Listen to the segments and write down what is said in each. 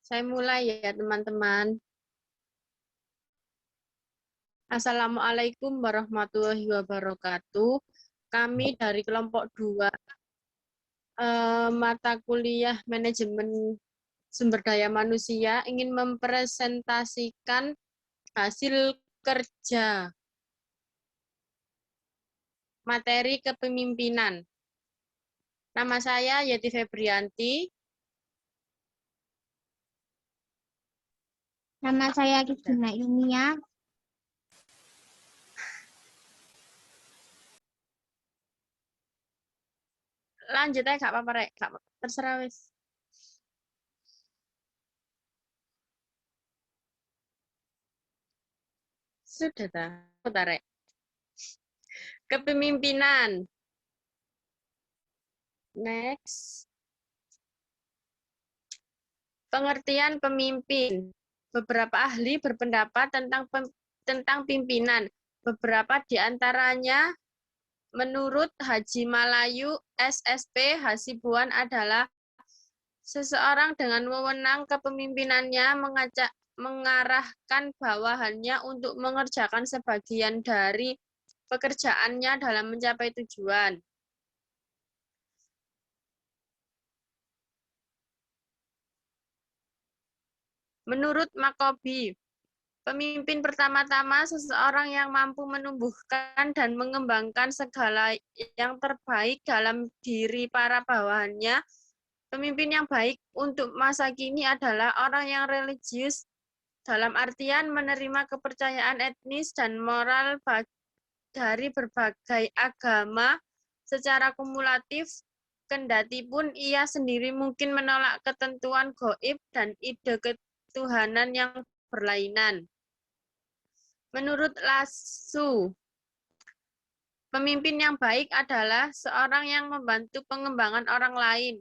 Saya mulai ya teman-teman. Assalamualaikum warahmatullahi wabarakatuh. Kami dari kelompok 2 mata kuliah manajemen sumber daya manusia ingin mempresentasikan hasil kerja materi kepemimpinan. Nama saya Yeti Febrianti. Nama saya Rizkina Ilmia. Lanjut aja gak apa-apa, Rek. Terserah wis. Sudah tahu, Rek. Kepemimpinan. Next. Pengertian pemimpin. Beberapa ahli berpendapat tentang pimpinan. Beberapa di antaranya menurut Haji Malayu SSP Hasibuan adalah seseorang dengan wewenang kepemimpinannya mengarahkan bawahannya untuk mengerjakan sebagian dari pekerjaannya dalam mencapai tujuan. Menurut Makobi, pemimpin pertama-tama seseorang yang mampu menumbuhkan dan mengembangkan segala yang terbaik dalam diri para bawahannya. Pemimpin yang baik untuk masa kini adalah orang yang religius dalam artian menerima kepercayaan etnis dan moral dari berbagai agama secara kumulatif, kendati pun ia sendiri mungkin menolak ketentuan gaib dan ide ketuhanan yang berlainan. Menurut Lasu, pemimpin yang baik adalah seorang yang membantu pengembangan orang lain,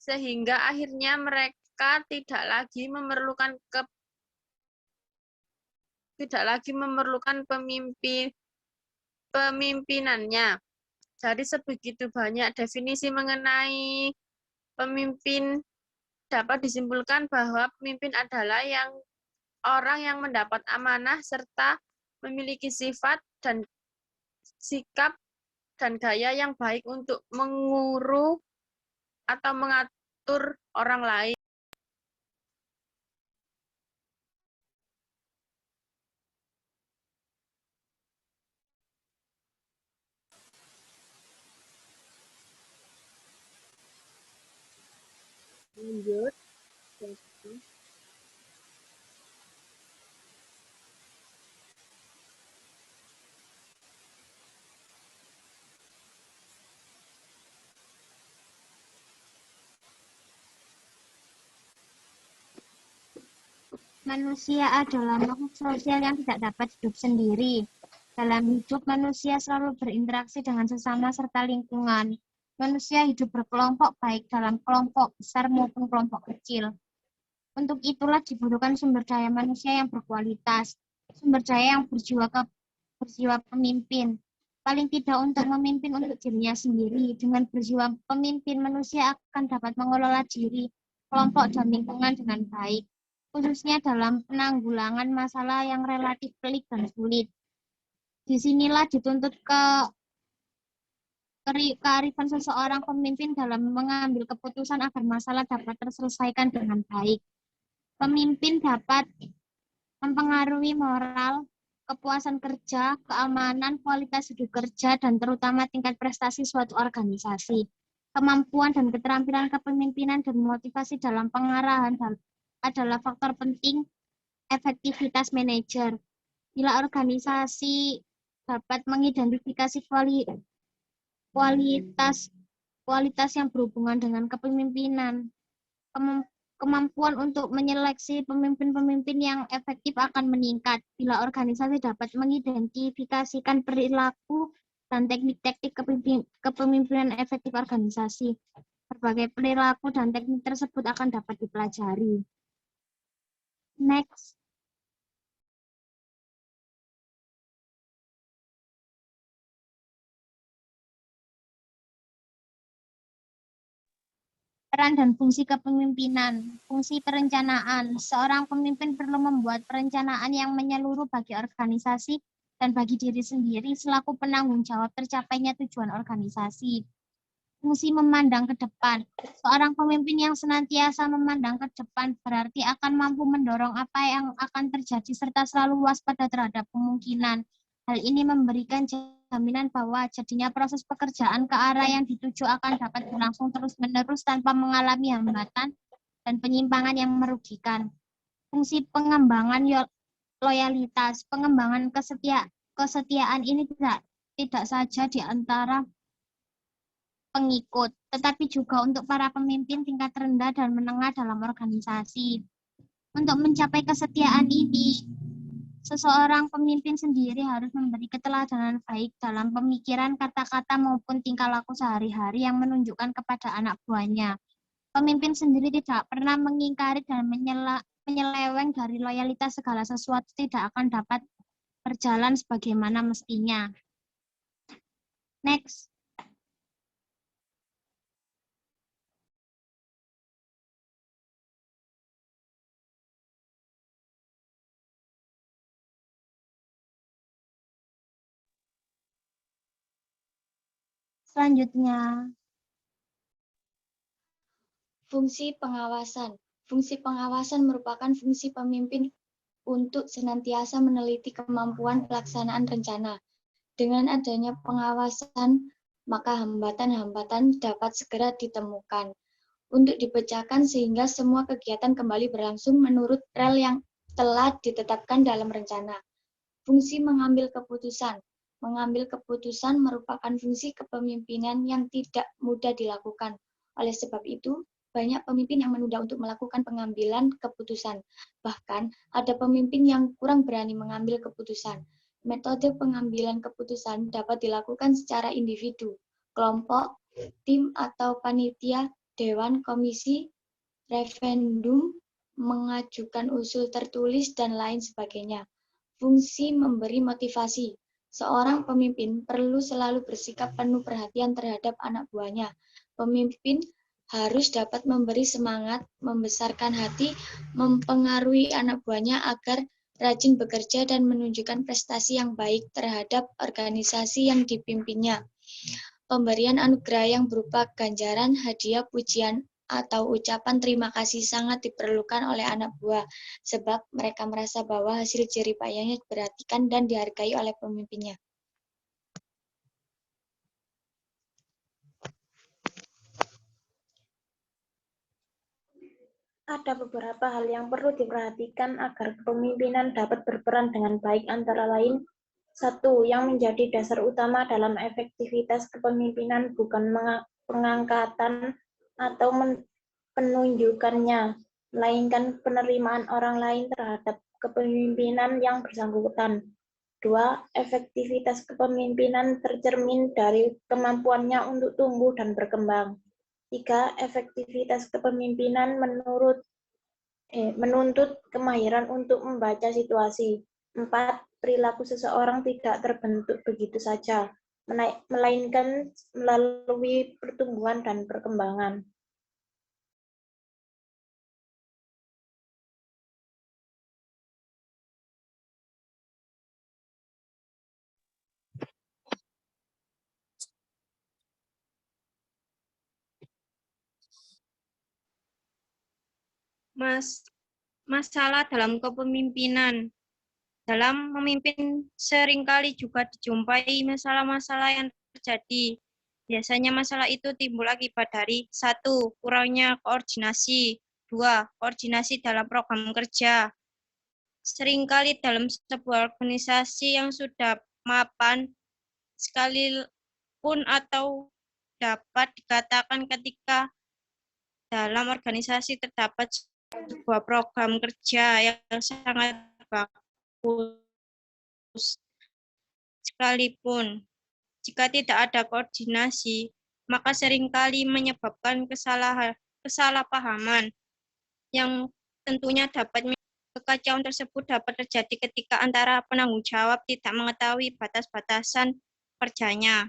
sehingga akhirnya mereka tidak lagi memerlukan pemimpinannya. Dari sebegitu banyak definisi mengenai pemimpin, dapat disimpulkan bahwa pemimpin adalah orang yang mendapat amanah serta memiliki sifat dan sikap dan gaya yang baik untuk mengurus atau mengatur orang lain. Lanjut. Manusia adalah makhluk sosial yang tidak dapat hidup sendiri. Dalam hidup, manusia selalu berinteraksi dengan sesama serta lingkungan. Manusia hidup berkelompok baik dalam kelompok besar maupun kelompok kecil. Untuk itulah dibutuhkan sumber daya manusia yang berkualitas, sumber daya yang berjiwa pemimpin. Paling tidak untuk memimpin untuk dirinya sendiri. Dengan berjiwa pemimpin, manusia akan dapat mengelola diri, kelompok, dan lingkungan dengan baik, khususnya dalam penanggulangan masalah yang relatif pelik dan sulit. Disinilah dituntut kearifan seseorang pemimpin dalam mengambil keputusan agar masalah dapat terselesaikan dengan baik. Pemimpin dapat mempengaruhi moral, kepuasan kerja, keamanan, kualitas hidup kerja, dan terutama tingkat prestasi suatu organisasi. Kemampuan dan keterampilan kepemimpinan dan motivasi dalam pengarahan adalah faktor penting efektivitas manajer. Bila organisasi dapat mengidentifikasi kualitas yang berhubungan dengan kepemimpinan, kemampuan untuk menyeleksi pemimpin-pemimpin yang efektif akan meningkat. Bila organisasi dapat mengidentifikasikan perilaku dan teknik-teknik kepemimpinan efektif organisasi, berbagai perilaku dan teknik tersebut akan dapat dipelajari. Next. Peran dan fungsi kepemimpinan. Fungsi perencanaan. Seorang pemimpin perlu membuat perencanaan yang menyeluruh bagi organisasi dan bagi diri sendiri selaku penanggung jawab tercapainya tujuan organisasi. Fungsi memandang ke depan. Seorang pemimpin yang senantiasa memandang ke depan berarti akan mampu mendorong apa yang akan terjadi serta selalu waspada terhadap kemungkinan. Hal ini memberikan jaminan bahwa jadinya proses pekerjaan ke arah yang dituju akan dapat berlangsung terus-menerus tanpa mengalami hambatan dan penyimpangan yang merugikan. Fungsi pengembangan loyalitas. Pengembangan kesetiaan ini tidak saja di antara pengikut, tetapi juga untuk para pemimpin tingkat rendah dan menengah dalam organisasi. Untuk mencapai kesetiaan ini, seseorang pemimpin sendiri harus memberi keteladanan baik dalam pemikiran, kata-kata maupun tingkah laku sehari-hari yang menunjukkan kepada anak buahnya. Pemimpin sendiri tidak pernah mengingkari dan menyeleweng dari loyalitas. Segala sesuatu tidak akan dapat berjalan sebagaimana mestinya. Next. Selanjutnya, fungsi pengawasan. Fungsi pengawasan merupakan fungsi pemimpin untuk senantiasa meneliti kemampuan pelaksanaan rencana. Dengan adanya pengawasan, maka hambatan-hambatan dapat segera ditemukan untuk dipecahkan sehingga semua kegiatan kembali berlangsung menurut rel yang telah ditetapkan dalam rencana. Fungsi mengambil keputusan. Mengambil keputusan merupakan fungsi kepemimpinan yang tidak mudah dilakukan. Oleh sebab itu, banyak pemimpin yang menunda untuk melakukan pengambilan keputusan. Bahkan, ada pemimpin yang kurang berani mengambil keputusan. Metode pengambilan keputusan dapat dilakukan secara individu, kelompok, tim atau panitia, dewan, komisi, referendum, mengajukan usul tertulis, dan lain sebagainya. Fungsi memberi motivasi. Seorang pemimpin perlu selalu bersikap penuh perhatian terhadap anak buahnya. Pemimpin harus dapat memberi semangat, membesarkan hati, mempengaruhi anak buahnya agar rajin bekerja dan menunjukkan prestasi yang baik terhadap organisasi yang dipimpinnya. Pemberian anugerah yang berupa ganjaran, hadiah, pujian, atau ucapan terima kasih sangat diperlukan oleh anak buah, sebab mereka merasa bahwa hasil jerih payahnya diperhatikan dan dihargai oleh pemimpinnya. Ada beberapa hal yang perlu diperhatikan agar kepemimpinan dapat berperan dengan baik, antara lain, 1. Yang menjadi dasar utama dalam efektivitas kepemimpinan bukan pengangkatan atau penunjukannya, melainkan penerimaan orang lain terhadap kepemimpinan yang bersangkutan. 2. Efektivitas kepemimpinan tercermin dari kemampuannya untuk tumbuh dan berkembang. 3. Efektivitas kepemimpinan menuntut kemahiran untuk membaca situasi. 4. Perilaku seseorang tidak terbentuk begitu saja, melainkan melalui pertumbuhan dan perkembangan. Masalah dalam kepemimpinan. Dalam memimpin seringkali juga dijumpai masalah-masalah yang terjadi. Biasanya masalah itu timbul akibat dari 1. Kurangnya koordinasi. 2. Koordinasi dalam program kerja. Seringkali dalam sebuah organisasi yang sudah mapan, sekalipun atau dapat dikatakan ketika dalam organisasi terdapat sebuah program kerja yang sangat bagus, sekalipun jika tidak ada koordinasi, maka seringkali menyebabkan kesalahpahaman yang tentunya dapat kekacauan tersebut dapat terjadi ketika antara penanggung jawab tidak mengetahui batas-batasan kerjanya,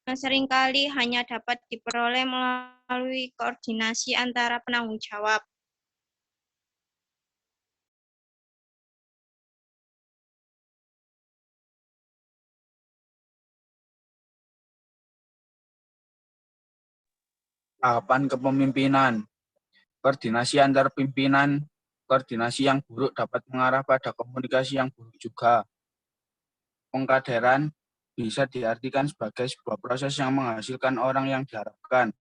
yang seringkali hanya dapat diperoleh melalui melalui koordinasi antara penanggung jawab. Tahapan kepemimpinan. Koordinasi antar pimpinan. Koordinasi yang buruk dapat mengarah pada komunikasi yang buruk juga. Pengkaderan bisa diartikan sebagai sebuah proses yang menghasilkan orang yang diharapkan.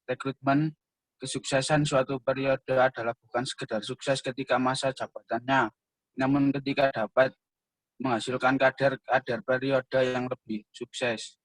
Rekrutmen, kesuksesan suatu periode adalah bukan sekedar sukses ketika masa jabatannya, namun ketika dapat menghasilkan kader periode yang lebih sukses.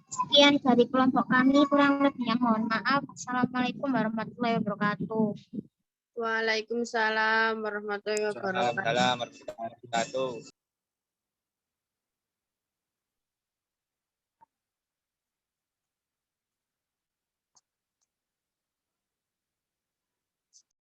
Sekian dari kelompok kami, kurang lebihnya mohon maaf. Assalamualaikum warahmatullahi wabarakatuh. Waalaikumsalam warahmatullahi wabarakatuh. Waalaikumsalam warahmatullahi wabarakatuh.